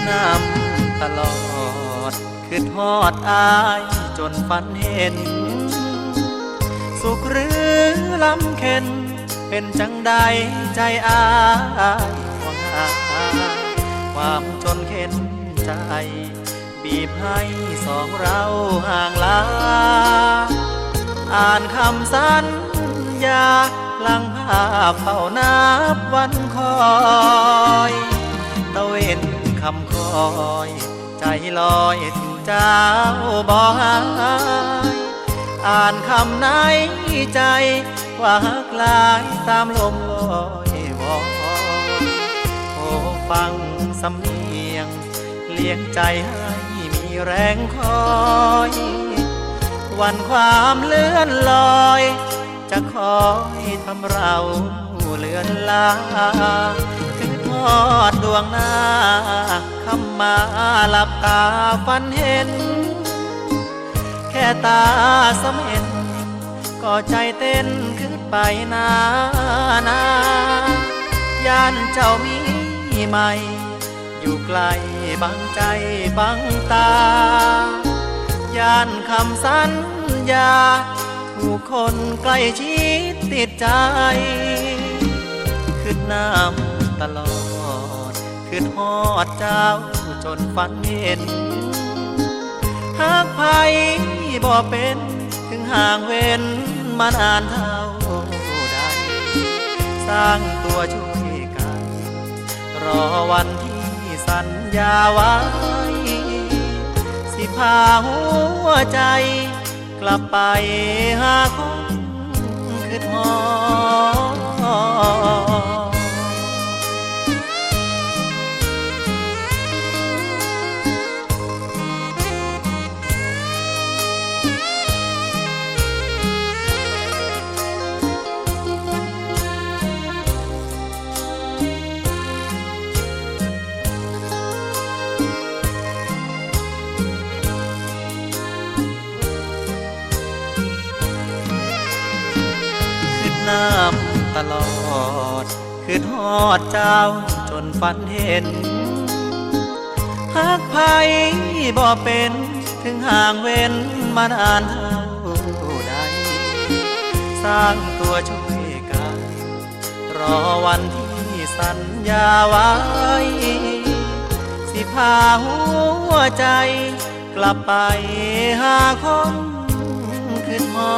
น้ำตลอดคือทอดอายจนฝันเห็นสุขหรือลำเค็นเป็นจังใดใจอายหวังหาความจนเข็นใจบีบให้สองเราห่างลาอ่านคำสัญญาหลังภาพเฝ้านับวันคอยตะเวนคำคอยใจลอยถึงเจ้าบ่หายอ่านคำในใจว่าฮักลายตามลมลอยวอยโอ้ฟังสำเนียงเลี้ยงใจให้มีแรงคอยวันความเลื่อนลอยจะคอยทำเราเลือนลาถึงทอดดวงหน้าคำมาหลับตาฝันเห็นแค่ตาสำเห็นก็ใจเต้นขึ้นไปนาย่านเจ้ามีใหม่อยู่ไกลบังใจบังตาย่านคำสัญญาถูกคนใกล้ชิดติดใจขึ้นน้ำตลอดขึ้นฮอดเจ้าจนฝันเห็นหากไผบ่เป็นถึงห่างเว้นมานานเท่าใดสร้างตัวช่วยกันรอวันที่สัญญาไว้สิพาหัวใจกลับไปหาคนคือทอน้ำตลอดคือทอดเจ้าจนฝันเห็นหากไผบ่เป็นถึงห่างเว้นมานานเท่าใดสร้างตัวช่วยกันรอวันที่สัญญาไว้สิพาหัวใจกลับไปหาคนขึ้นมอ